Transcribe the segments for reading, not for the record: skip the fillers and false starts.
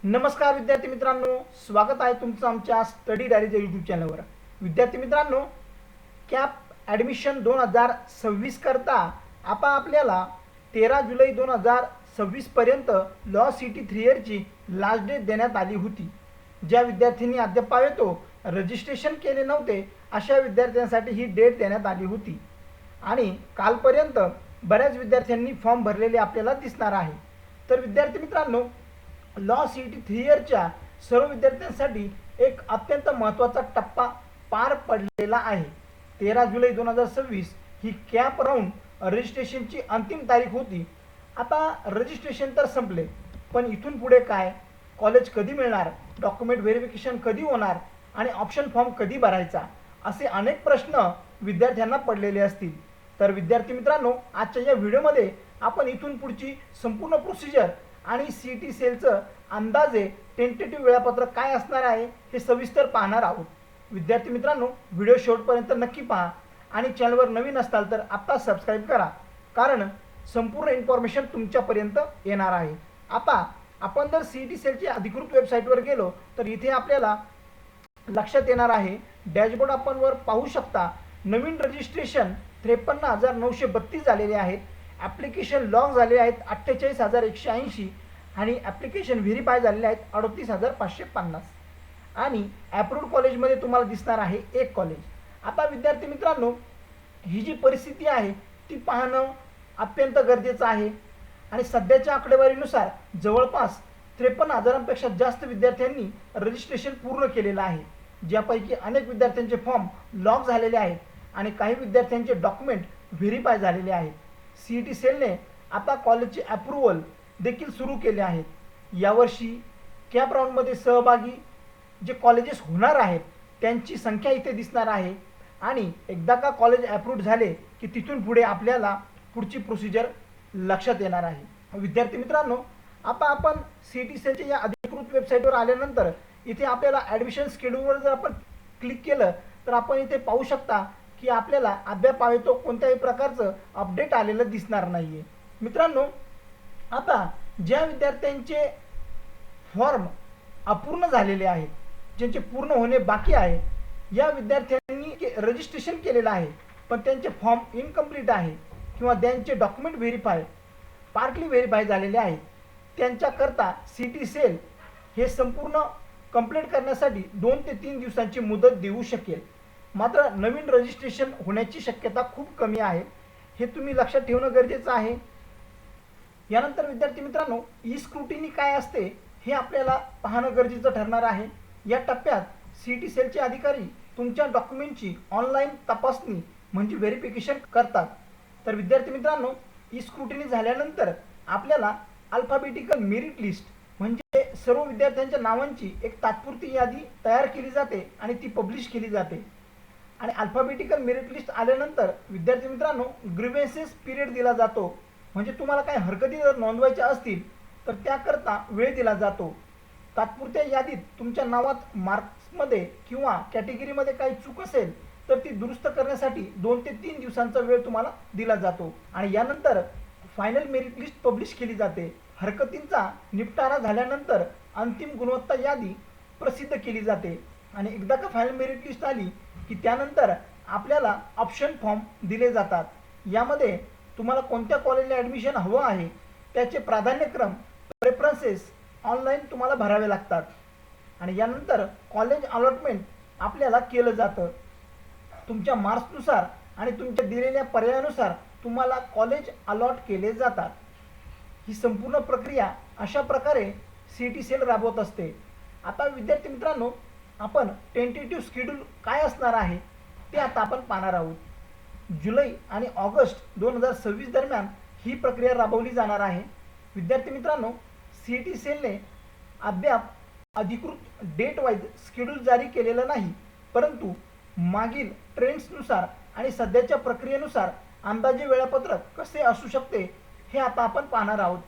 नमस्कार विद्यार्थी मित्रांनो, स्वागत आहे तुमचं आमच्या स्टडी डायरीच्या यूट्यूब चॅनलवर। विद्यार्थी मित्रांनो, कॅप ॲडमिशन 2026 करता आता आपल्याला 13 जुलै 2026 पर्यंत लॉ सिटी 3 इयरची लास्ट डेट देण्यात आली होती। ज्या विद्यार्थ्यांनी अद्याप रजिस्ट्रेशन केले नव्हते अशा विद्यार्थ्यांसाठी ही डेट देण्यात आली होती आणि कालपर्यंत बऱ्याच विद्यार्थ्यांनी फॉर्म भरलेले आपल्याला दिसणार आहे। तर विद्यार्थी मित्रांनो, लॉ सी ई टी 3 इयरच्या सर्व विद्यार्थ्यांसाठी एक अत्यंत महत्त्वाचा टप्पा पार पडलेला आहे। 13 जुलै 2026 ही कॅप राऊंड रजिस्ट्रेशनची अंतिम तारीख होती। आता रजिस्ट्रेशन तर संपले, पण इथून पुढे काय, कॉलेज कधी मिळणार, डॉक्युमेंट व्हेरिफिकेशन कधी होणार आणि ऑप्शन फॉर्म कधी भरायचा, असे अनेक प्रश्न विद्यार्थ्यांना पडलेले असतील। तर विद्यार्थी मित्रांनो, आजच्या या व्हिडिओमध्ये आपण इथून पुढची संपूर्ण प्रोसिजर आणि सी टी सेलचं अंदाजे टेंटेटिव्ह वेळापत्रक काय असणार आहे हे सविस्तर पाहणार आहोत। विद्यार्थी मित्रांनो, व्हिडिओ शेवटपर्यंत नक्की पहा आणि चॅनलवर नवीन असाल तर आत्ता सबस्क्राईब करा, कारण संपूर्ण इन्फॉर्मेशन तुमच्यापर्यंत येणार आहे। आता आपण जर सी टी सेलची अधिकृत वेबसाईटवर गेलो तर इथे आपल्याला लक्षात येणार आहे, डॅशबोर्ड आपण वर पाहू शकता। नवीन रजिस्ट्रेशन 53,932 झालेले आहेत। ॲप्लिकेशन लॉग झाले आहेत 48,180 आणि ॲप्लिकेशन व्हेरीफाय झालेले आहेत 38,550 आणि ॲप्रूव्ड कॉलेजमध्ये तुम्हाला दिसणार आहे एक कॉलेज। आता विद्यार्थी मित्रांनो, ही जी परिस्थिती आहे ती पाहणं अत्यंत गरजेचं आहे आणि सध्याच्या आकडेवारीनुसार जवळपास 53,000पेक्षा जास्त विद्यार्थ्यांनी रजिस्ट्रेशन पूर्ण केलेलं आहे, ज्यापैकी अनेक विद्यार्थ्यांचे फॉर्म लॉक झालेले आहेत आणि काही विद्यार्थ्यांचे डॉक्युमेंट व्हेरीफाय झालेले आहेत। सी ई टी सेलने आता कॉलेजचे अप्रूव्हल देखील सुरू केले आहेत। यावर्षी कॅप राऊंडमध्ये सहभागी जे कॉलेजेस होणार आहेत त्यांची संख्या इथे दिसणार आहे आणि एकदा का कॉलेज अप्रूव्ड झाले की तिथून पुढे आपल्याला पुढची प्रोसिजर लक्षात येणार आहे। विद्यार्थी मित्रांनो, आता आपण सी ई टी सेलच्या या अधिकृत वेबसाईटवर आल्यानंतर इथे आपल्याला ॲडमिशन शेड्यूलवर जर आपण क्लिक केलं तर आपण इथे पाहू शकता की आपल्याला अद्याप कोणत्याही प्रकारचं अपडेट आलेलं दिसणार नाही आहे। मित्रांनो, आता ज्या विद्यार्थ्यांचे फॉर्म अपूर्ण झालेले आहेत, ज्यांचे पूर्ण होणे बाकी आहे, या विद्यार्थ्यांनी रजिस्ट्रेशन केलेलं आहे पण त्यांचे फॉर्म इनकम्प्लीट आहे किंवा त्यांचे डॉक्युमेंट व्हेरीफाय पार्टली व्हेरीफाय झालेले आहेत, त्यांच्याकरता सी टी सेल हे संपूर्ण कंप्लीट करण्यासाठी 2 ते 3 दिवसांची मुदत देऊ शकेल। मात्र नवीन रजिस्ट्रेशन होण्याची शक्यता खूप कमी आहे, हे तुम्ही लक्षात ठेवणं गरजेचं आहे। यानंतर विद्यार्थी मित्रांनो, ई स्क्रुटिनी काय असते हे आपल्याला पाहणं गरजेचं ठरणार आहे। या टप्प्यात सी टी सेलचे अधिकारी तुमच्या डॉक्युमेंटची ऑनलाईन तपासणी म्हणजे व्हेरिफिकेशन करतात। तर विद्यार्थी मित्रांनो, ई स्क्रुटिनी झाल्यानंतर आपल्याला अल्फाबेटिकल मेरिट लिस्ट म्हणजे सर्व विद्यार्थ्यांच्या नावांची एक तात्पुरती यादी तयार केली जाते आणि ती पब्लिश केली जाते आणि अल्फाबेटिकल मेरिट लिस्ट आल्यानंतर विद्यार्थी मित्रांनो, ग्रीव्हन्सेस पिरियड दिला जातो, म्हणजे तुम्हाला काही हरकती जर नोंदवायच्या असतील तर त्याकरता वेळ दिला जातो। तात्पुरत्या यादीत तुमच्या नावात मार्क्समध्ये किंवा कॅटेगरीमध्ये काही चूक असेल तर ती दुरुस्त करण्यासाठी 2 ते 3 दिवसांचा वेळ तुम्हाला दिला जातो आणि यानंतर फायनल मेरिट लिस्ट पब्लिश केली जाते। हरकतींचा निपटारा झाल्यानंतर अंतिम गुणवत्ता यादी प्रसिद्ध केली जाते आणि एकदा का फायनल मेरिट लिस्ट आली की त्यानंतर आपल्याला ऑप्शन फॉर्म दिले जातात। यामध्ये तुम्हाला कोणत्या कॉलेजला ॲडमिशन हवं आहे त्याचे प्राधान्यक्रम प्रेफरन्सेस ऑनलाईन तुम्हाला भरावे लागतात आणि यानंतर कॉलेज अलॉटमेंट आपल्याला केलं जातं। तुमच्या मार्क्सनुसार आणि तुमच्या दिलेल्या पर्यायानुसार तुम्हाला कॉलेज अलॉट केले जातात। ही संपूर्ण प्रक्रिया अशा प्रकारे सी टी सेल राबवत असते। आता विद्यार्थी मित्रांनो, आपण टेंटेटिव्ह शेड्यूल काय असणार आहे ते आता आपण पाहणार आहोत। जुलै आणि ऑगस्ट 2026 दरम्यान ही प्रक्रिया राबवली जाणार आहे। विद्यार्थी मित्रांनो, सी टी सेलने अद्याप अधिकृत डेट वाईज शेड्यूल जारी केलेलं नाही, परंतु मागील ट्रेंड्सनुसार आणि सध्याच्या प्रक्रियेनुसार अंदाजे वेळापत्रक कसे असू शकते हे आता आपण पाहणार आहोत।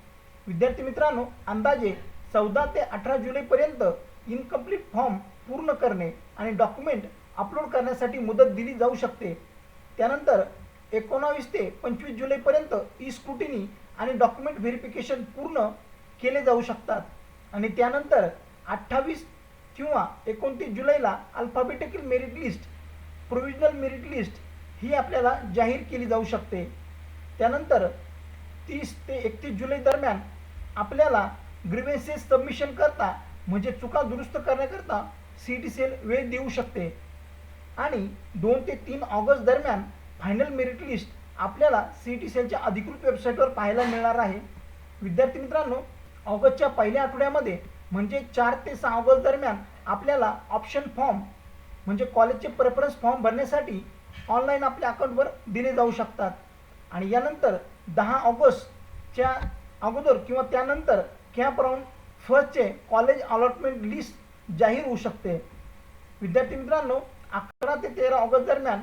विद्यार्थी मित्रांनो, अंदाजे 14 ते 18 जुलैपर्यंत इनकम्प्लीट फॉर्म पूर्ण करणे आणि डॉक्युमेंट अपलोड करण्यासाठी मुदत दिली जाऊ शकते। त्यानंतर 19 ते 25 जुलैपर्यंत ई स्क्रुटिनी आणि डॉक्युमेंट व्हेरिफिकेशन पूर्ण केले जाऊ शकतात आणि त्यानंतर 28 किंवा 29 जुलैला alphabetical merit list, provisional merit list ही आपल्याला जाहीर केली जाऊ शकते. त्यानंतर 30 ते 31 जुलै दरम्यान आपल्याला ग्रीव्हेन्सेस सबमिशन करता म्हणजे चुका दुरुस्त करण्याकरता CET सेल वेळ देऊ शकते. आणि 2 ते 3 ऑगस्ट दरम्यान फायनल मेरिट लिस्ट आपल्याला CET सेलच्या अधिकृत वेबसाईटवर पाहायला मिळणार आहे. विद्यार्थी मित्रांनो, ऑगस्टच्या पहिल्या आठवड्यामध्ये म्हणजे 4 ते 6 ऑगस्ट दरम्यान आपल्याला ऑप्शन फॉर्म म्हणजे कॉलेजचे प्रेफरन्स फॉर्म भरण्यासाठी ऑनलाईन आपल्या अकाउंटवर दिले जाऊ शकतात. आणि यानंतर 10 ऑगस्टच्या अगोदर किंवा त्यानंतर कॅप राऊंड फर्स्टचे कॉलेज अलॉटमेंट लिस्ट जाहीर होऊ शकते. विद्यार्थी मित्रांनो, 11 ते 13 ऑगस्ट दरम्यान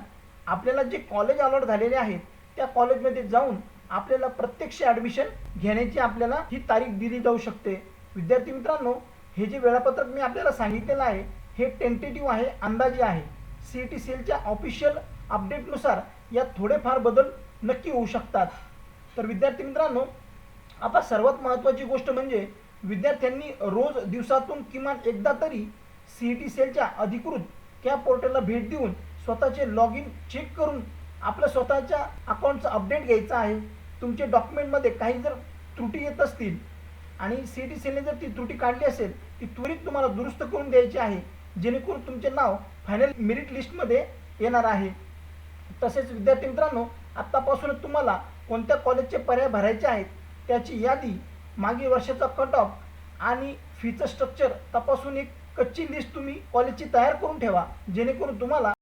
आपल्याला जे कॉलेज अलॉट झालेले आहेत त्या कॉलेजमध्ये जाऊन आपल्याला प्रत्यक्ष ॲडमिशन घेण्याची आपल्याला ही तारीख दिली जाऊ शकते. विद्यार्थी मित्रांनो, हे जे वेळापत्रक मी आपल्याला सांगितलेलं आहे हे टेंटेटिव्ह आहे, अंदाजे आहे. CET सेलच्या ऑफिशियल अपडेटनुसार यात थोडेफार बदल नक्की होऊ शकतात. तर विद्यार्थी मित्रांनो, आता सर्वात महत्त्वाची गोष्ट म्हणजे विद्यार्थ्यांनी रोज दिवसातून किमान एकदा तरी CET सेलच्या अधिकृत कॅप पोर्टलला भेट देऊन स्वतःचे लॉग इन चेक करून आपल्या स्वतःच्या अकाउंटचं अपडेट घ्यायचं आहे. तुमचे डॉक्युमेंटमध्ये काही जर त्रुटी येत असतील आणि CET सेलने जर ती त्रुटी काढली असेल ती त्वरित तुम्हाला दुरुस्त करून द्यायची आहे, जेणेकरून तुमचे नाव फायनल मेरिट लिस्टमध्ये येणार आहे. तसेच विद्यार्थी मित्रांनो, आत्तापासूनच तुम्हाला कोणत्या कॉलेजचे पर्याय भरायचे आहेत त्याची यादी, मागील वर्षाचा कट ऑफ आणि फीचं स्ट्रक्चर तपासून एक कच्ची लिस्ट तुम्ही कॉलेजची तयार करून ठेवा, जेणेकरून तुम्हाला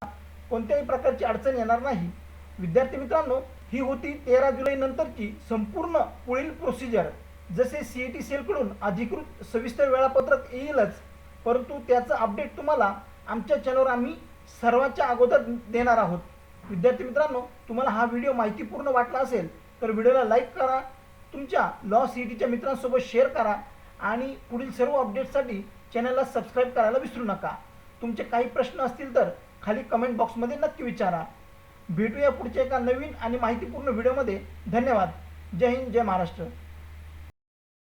कोणत्याही प्रकारची अडचण येणार नाही. विद्यार्थी मित्रांनो, ही होती 13 जुलै नंतरची संपूर्ण पुढील प्रोसिजर. जसे CET सेलकडून अधिकृत सविस्तर वेळापत्रक येईलच, परंतु त्याचं अपडेट तुम्हाला आमच्या चॅनलवर आम्ही सर्वांच्या अगोदर देणार आहोत. विद्यार्थी मित्रांनो, तुम्हाला हा व्हिडिओ माहितीपूर्ण वाटला असेल तर व्हिडिओला लाईक करा, तुमच्या लॉ CETच्या मित्रांसोबत शेअर करा आणि पुढील सर्व अपडेट्ससाठी चॅनलला सबस्क्राईब करायला विसरू नका. तुमचे काही प्रश्न असतील तर खाली कमेंट बॉक्समध्ये नक्की विचारा. भेटूया पुढच्या एका नवीन आणि माहितीपूर्ण व्हिडिओमध्ये. धन्यवाद. जय हिंद, जय महाराष्ट्र.